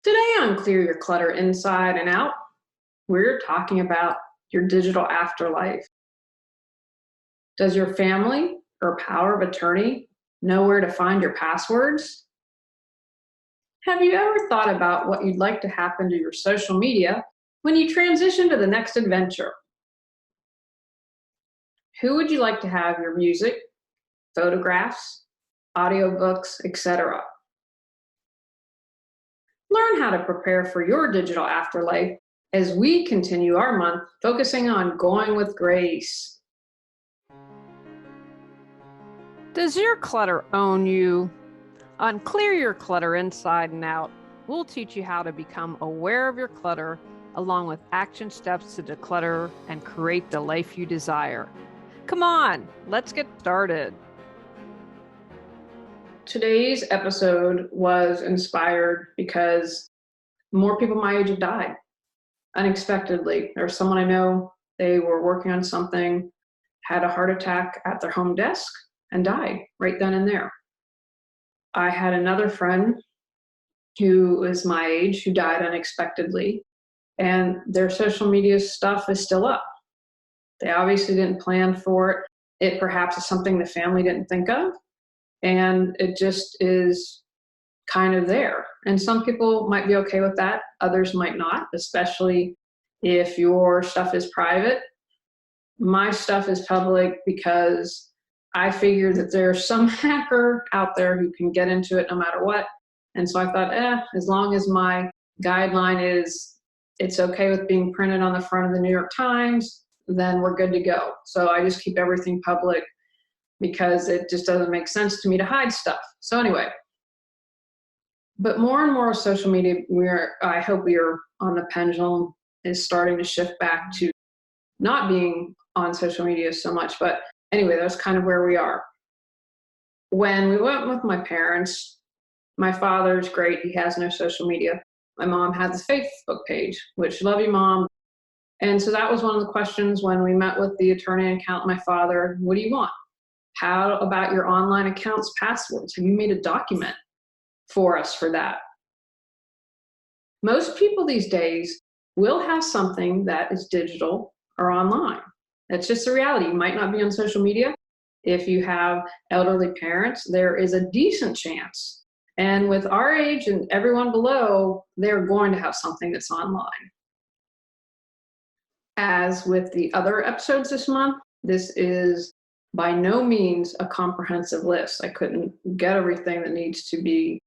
Today on Clear Your Clutter Inside and Out, we're talking about your digital afterlife. Does your family or power of attorney know where to find your passwords? Have you ever thought about what you'd like to happen to your social media when you transition to the next adventure? Who would you like to have your music, photographs, audiobooks, etc.? Learn how to prepare for your digital afterlife as we continue our month focusing on going with grace. Does your clutter own you? On Clear Your Clutter Inside and Out, we'll teach you how to become aware of your clutter along with action steps to declutter and create the life you desire. Come on, let's get started. Today's episode was inspired because more people my age have died unexpectedly. There was someone I know, they were working on something, had a heart attack at their home desk, and died right then and there. I had another friend who is my age who died unexpectedly, and their social media stuff is still up. They obviously didn't plan for it. It perhaps is something the family didn't think of. And it just is kind of there. And some people might be okay with that. Others might not, especially if your stuff is private. My stuff is public because I figure that there's some hacker out there who can get into it no matter what. And so I thought, as long as my guideline is it's okay with being printed on the front of the New York Times, then we're good to go. So I just keep everything public, because it just doesn't make sense to me to hide stuff. So anyway, but more and more social media, I hope we are on the pendulum is starting to shift back to not being on social media so much. But anyway, that's kind of where we are. When we went with my parents, my father's great. He has no social media. My mom had the Facebook page, which love you, Mom. And so that was one of the questions when we met with the attorney and accountant, my father, what do you want? How about your online accounts passwords? Have you made a document for us for that? Most people these days will have something that is digital or online. That's just the reality. You might not be on social media. If you have elderly parents, there is a decent chance. And with our age and everyone below, they're going to have something that's online. As with the other episodes this month, this is by no means a comprehensive list. I couldn't get everything that needs to be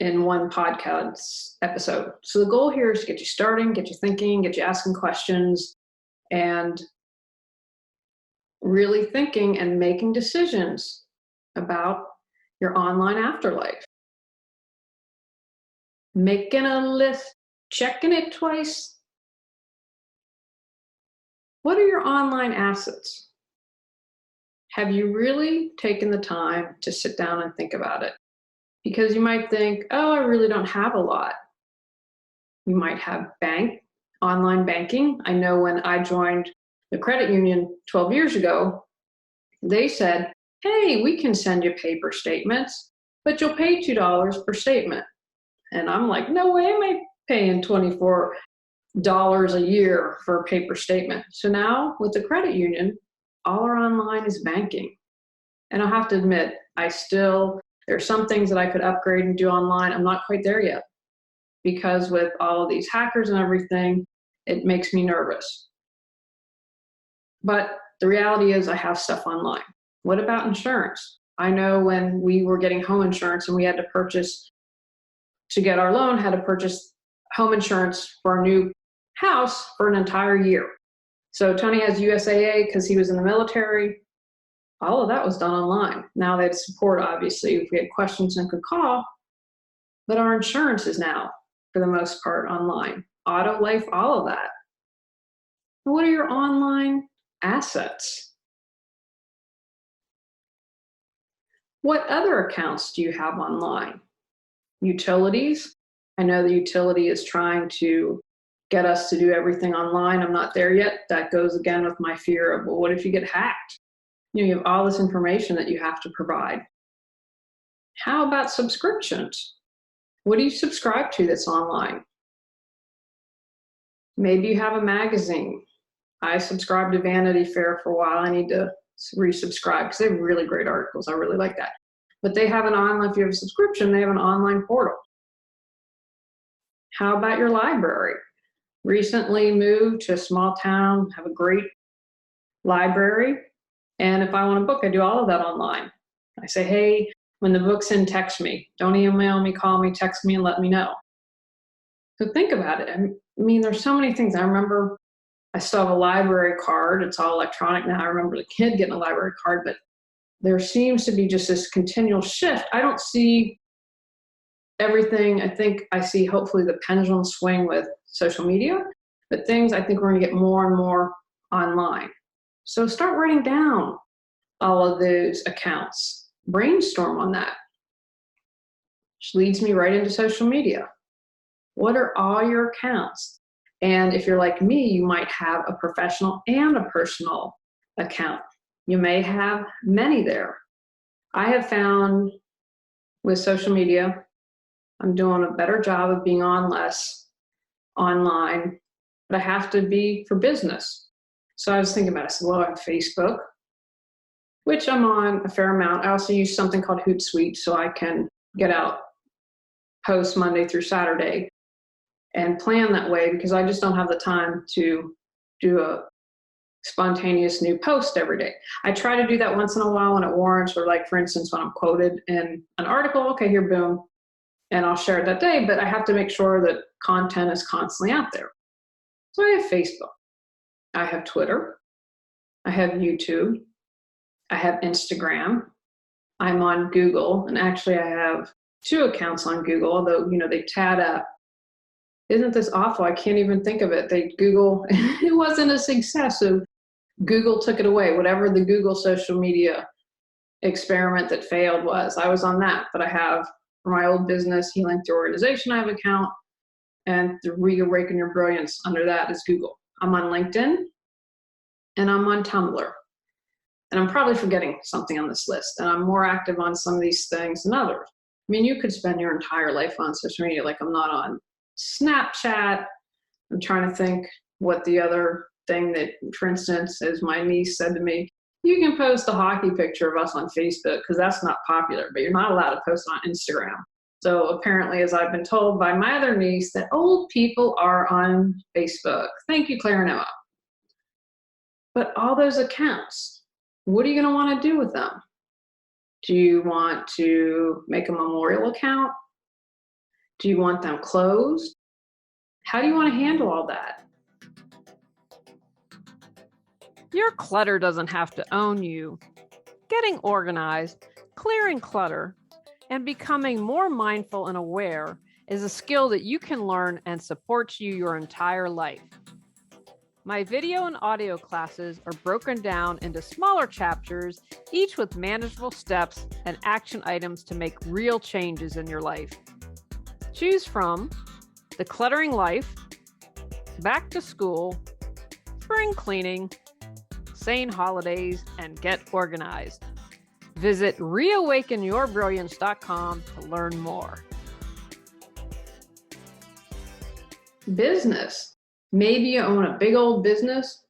in one podcast episode. So the goal here is to get you starting, get you thinking, get you asking questions, and really thinking and making decisions about your online afterlife. Making a list, checking it twice. What are your online assets? Have you really taken the time to sit down and think about it? Because you might think, oh, I really don't have a lot. You might have online banking. I know when I joined the credit union 12 years ago, they said, hey, we can send you paper statements, but you'll pay $2 per statement. And I'm like, no way am I paying $24 a year for a paper statement. So now with the credit union, all our online is banking. And I'll have to admit, there's some things that I could upgrade and do online. I'm not quite there yet, because with all of these hackers and everything, it makes me nervous. But the reality is I have stuff online. What about insurance? I know when we were getting home insurance and we had to get our loan, had to purchase home insurance for our new house for an entire year. So Tony has USAA because he was in the military. All of that was done online. Now they had support, obviously, if we had questions and could call, but our insurance is now, for the most part, online. Auto, life, all of that. What are your online assets? What other accounts do you have online? Utilities. I know the utility is trying to get us to do everything online. I'm not there yet. That goes again with my fear of, well, what if you get hacked? You have all this information that you have to provide. How about subscriptions? What do you subscribe to that's online? Maybe you have a magazine. I subscribed to Vanity Fair for a while. I need to resubscribe because they have really great articles. I really like that. But they have an online, if you have a subscription, they have an online portal. How about your library? Recently moved to a small town, have a great library. And if I want a book, I do all of that online. I say, hey, when the book's in, text me. Don't email me, call me, text me, and let me know. So think about it. I mean, there's so many things. I remember I still have a library card. It's all electronic now. I remember the kid getting a library card, but there seems to be just this continual shift. I don't see everything. I think I see hopefully the pendulum swing with social media, but things I think we're going to get more and more online. So start writing down all of those accounts. Brainstorm on that. Which leads me right into social media. What are all your accounts? And if you're like me, you might have a professional and a personal account. You may have many there. I have found with social media, I'm doing a better job of being on less online, but I have to be for business. So I was thinking about it. I said, well, I have Facebook, which I'm on a fair amount. I also use something called Hootsuite so I can get out posts Monday through Saturday and plan that way because I just don't have the time to do a spontaneous new post every day. I try to do that once in a while when it warrants, or like, for instance, when I'm quoted in an article, okay, here, boom, and I'll share it that day, but I have to make sure that content is constantly out there. So I have Facebook, I have Twitter, I have YouTube, I have Instagram, I'm on Google, and actually I have 2 accounts on Google, although, they tad up. Isn't this awful? I can't even think of it. Google, it wasn't a success, so Google took it away. Whatever the Google social media experiment that failed was, I was on that. But I have, for my old business, Healing Through Organization, I have an account, and the Reawaken Your Brilliance under that is Google. I'm on LinkedIn, and I'm on Tumblr. And I'm probably forgetting something on this list, and I'm more active on some of these things than others. I mean, you could spend your entire life on social media, like I'm not on Snapchat. I'm trying to think what the other thing that, for instance, as my niece said to me, you can post a hockey picture of us on Facebook because that's not popular, but you're not allowed to post on Instagram. So apparently, as I've been told by my other niece, that old people are on Facebook. Thank you, Claire and Emma. But all those accounts, what are you going to want to do with them? Do you want to make a memorial account? Do you want them closed? How do you want to handle all that? Your clutter doesn't have to own you. Getting organized, clearing clutter, and becoming more mindful and aware is a skill that you can learn and supports you your entire life. My video and audio classes are broken down into smaller chapters, each with manageable steps and action items to make real changes in your life. Choose from Decluttering Life, Back to School, Spring Cleaning, Sane Holidays, and Get Organized. Visit reawakenyourbrilliance.com to learn more. Business. Maybe you own a big old business,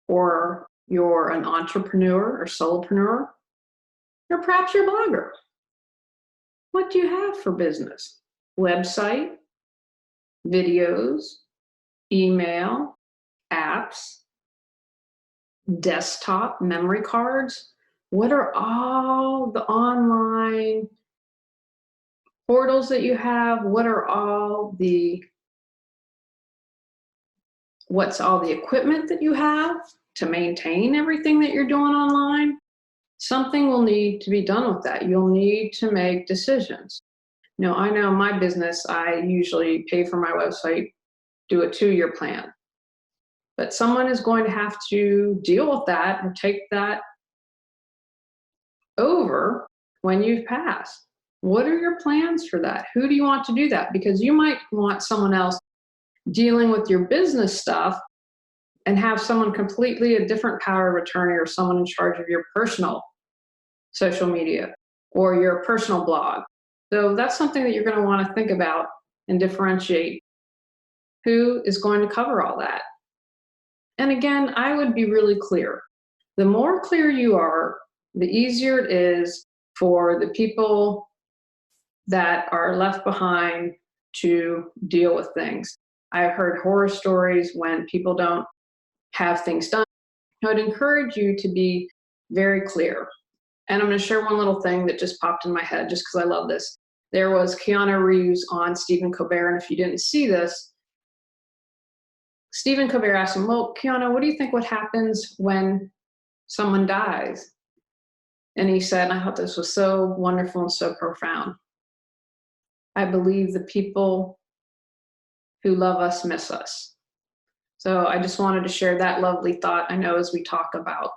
or you're an entrepreneur or solopreneur, or perhaps you're a blogger. What do you have for business? Website, videos, email, apps, desktop, memory cards. What are all the online portals that you have? What's all the equipment that you have to maintain everything that you're doing online? Something will need to be done with that. You'll need to make decisions. I know my business, I usually pay for my website, do a 2-year plan. But someone is going to have to deal with that and take that over when you've passed. What are your plans for that? Who do you want to do that? Because you might want someone else dealing with your business stuff and have someone completely a different power of attorney, or someone in charge of your personal social media or your personal blog. So that's something that you're going to want to think about and differentiate who is going to cover all that. And again, I would be really clear. The more clear you are, the easier it is for the people that are left behind to deal with things. I've heard horror stories when people don't have things done. I would encourage you to be very clear. And I'm going to share one little thing that just popped in my head just because I love this. There was Keanu Reeves on Stephen Colbert, and if you didn't see this, Stephen Colbert asked him, well, Keanu, what do you think what happens when someone dies? And he said, and I thought this was so wonderful and so profound, I believe the people who love us miss us. So I just wanted to share that lovely thought. I know as we talk about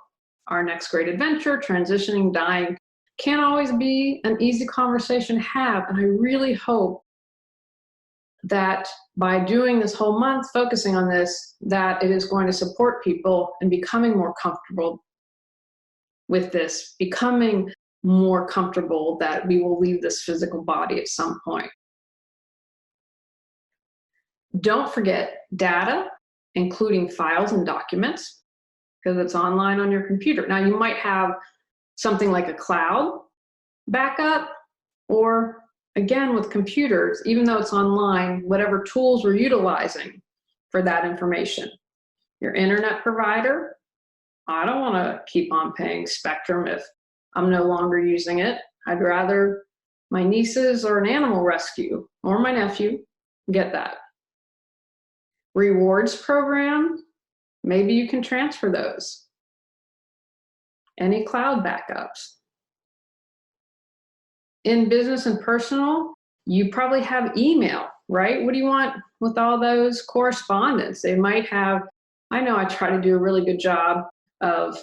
our next great adventure, transitioning, dying, can't always be an easy conversation to have. And I really hope that by doing this whole month, focusing on this, that it is going to support people in becoming more comfortable with this, becoming more comfortable that we will leave this physical body at some point. Don't forget data, including files and documents, because it's online on your computer. Now, you might have something like a cloud backup, or again, with computers, even though it's online, whatever tools we're utilizing for that information. Your internet provider, I don't want to keep on paying Spectrum if I'm no longer using it. I'd rather my nieces or an animal rescue or my nephew get that. Rewards program, maybe you can transfer those. Any cloud backups. In business and personal, you probably have email, right? What do you want with all those correspondence? They might have, I know I try to do a really good job of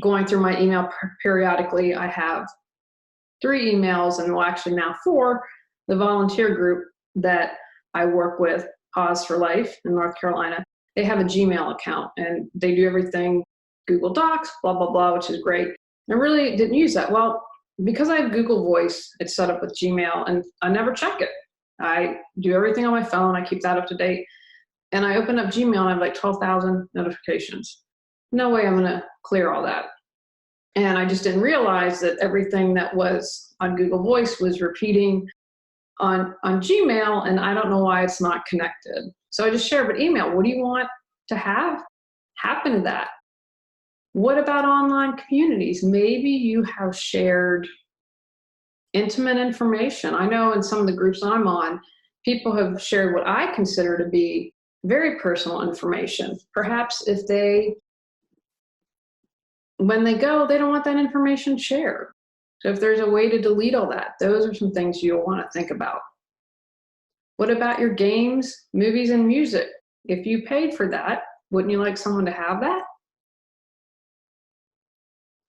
going through my email periodically. I have 3 emails, and well, actually now 4, the volunteer group that I work with, Pause for Life in North Carolina. They have a Gmail account and they do everything Google Docs, blah, blah, blah, which is great. I really didn't use that. Well, because I have Google Voice, it's set up with Gmail, and I never check it. I do everything on my phone. I keep that up to date. And I open up Gmail and I have like 12,000 notifications. No way I'm going to clear all that. And I just didn't realize that everything that was on Google Voice was repeating on Gmail, and I don't know why it's not connected. So I just share, but email, what do you want to have happen to that? What about online communities? Maybe you have shared intimate information. I know in some of the groups I'm on, people have shared what I consider to be very personal information. Perhaps if when they go, they don't want that information shared. So if there's a way to delete all that, those are some things you'll want to think about. What about your games, movies, and music? If you paid for that, wouldn't you like someone to have that?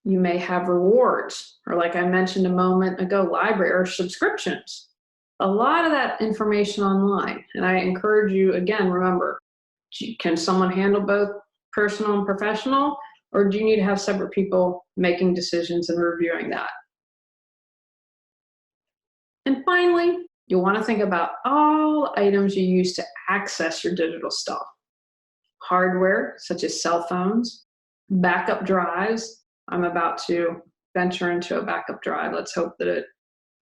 You may have rewards, or like I mentioned a moment ago, library or subscriptions. A lot of that information online. And I encourage you, again, remember, can someone handle both personal and professional, or do you need to have separate people making decisions and reviewing that? And finally, you'll want to think about all items you use to access your digital stuff. Hardware, such as cell phones, backup drives. I'm about to venture into a backup drive. Let's hope that it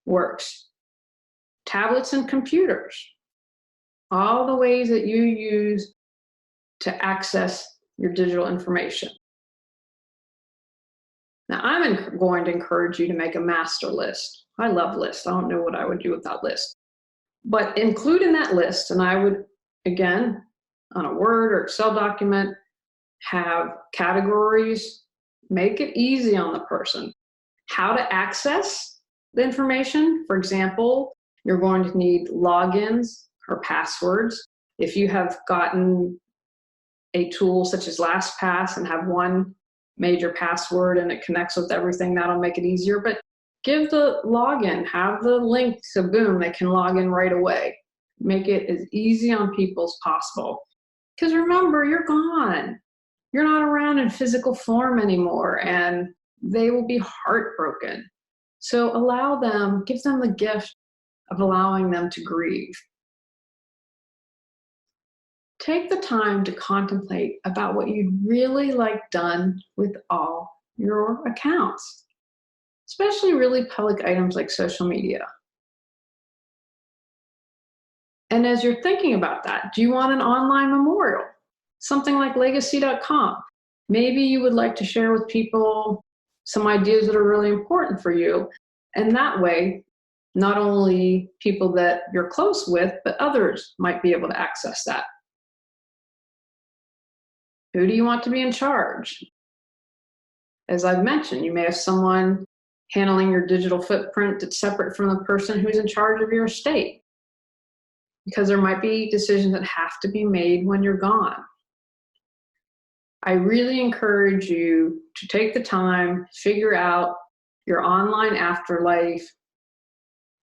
works. Tablets and computers. All the ways that you use to access your digital information. Now, I'm going to encourage you to make a master list. I love lists. I don't know what I would do without lists. But include in that list, and I would, again, on a Word or Excel document, have categories, make it easy on the person. How to access the information. For example, you're going to need logins or passwords. If you have gotten a tool such as LastPass and have one major password and it connects with everything, that'll make it easier. But give the login, have the link, so boom, they can log in right away. Make it as easy on people as possible. Because remember, you're gone. You're not around in physical form anymore, and they will be heartbroken. So allow them, give them the gift of allowing them to grieve. Take the time to contemplate about what you'd really like done with all your accounts, especially really public items like social media. And as you're thinking about that, do you want an online memorial? Something like legacy.com. Maybe you would like to share with people some ideas that are really important for you. And that way, not only people that you're close with, but others might be able to access that. Who do you want to be in charge? As I've mentioned, you may have someone handling your digital footprint that's separate from the person who's in charge of your estate, because there might be decisions that have to be made when you're gone. I really encourage you to take the time, figure out your online afterlife.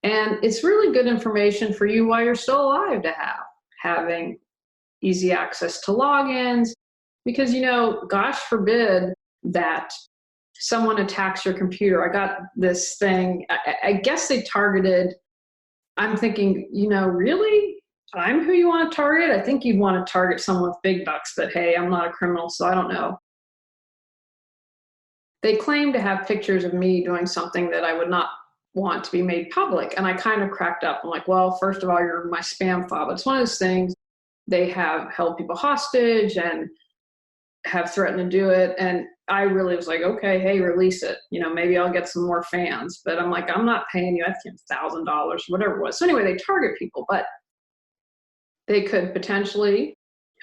And it's really good information for you while you're still alive to have, having easy access to logins, because, gosh forbid that someone attacks your computer. I got this thing, I guess they targeted, I'm thinking, really? I'm who you want to target? I think you'd want to target someone with big bucks, but hey, I'm not a criminal, so I don't know. They claim to have pictures of me doing something that I would not want to be made public. And I kind of cracked up. I'm like, well, first of all, you're my spam file. But it's one of those things, they have held people hostage and have threatened to do it. And I really was like, okay, hey, release it. Maybe I'll get some more fans. But I'm like, I'm not paying you. I think $1,000, whatever it was. So anyway, they target people, but they could potentially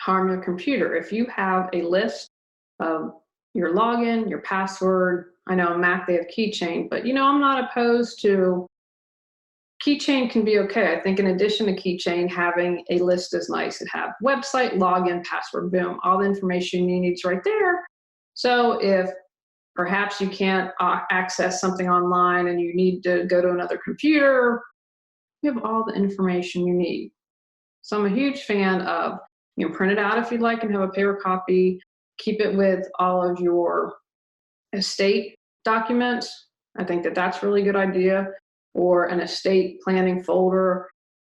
harm your computer. If you have a list of your login, your password, I know on Mac they have keychain, but I'm not opposed to keychain. Can be okay. I think in addition to keychain, having a list is nice. It have website, login, password, boom, all the information you need is right there. So if perhaps you can't access something online and you need to go to another computer, you have all the information you need. So I'm a huge fan of, print it out if you'd like and have a paper copy, keep it with all of your estate documents. I think that that's a really good idea. Or an estate planning folder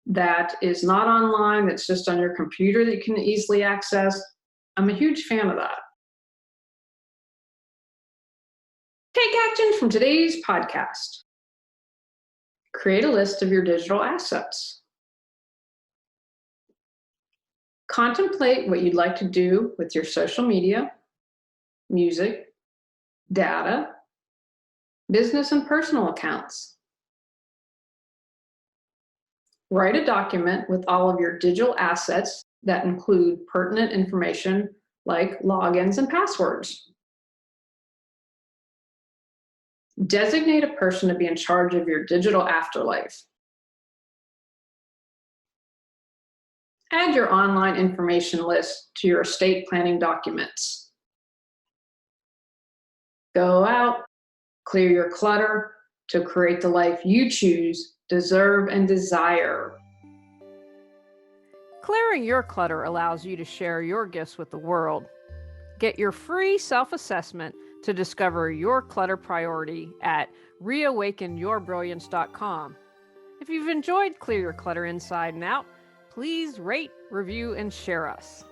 that is not online, that's just on your computer that you can easily access. I'm a huge fan of that. Take action from today's podcast. Create a list of your digital assets. Contemplate what you'd like to do with your social media, music, data, business and personal accounts. Write a document with all of your digital assets that include pertinent information like logins and passwords. Designate a person to be in charge of your digital afterlife. Add your online information list to your estate planning documents. Go out, clear your clutter to create the life you choose, deserve, and desire. Clearing your clutter allows you to share your gifts with the world. Get your free self-assessment to discover your clutter priority at reawakenyourbrilliance.com. If you've enjoyed Clear Your Clutter Inside and Out, please rate, review, and share us.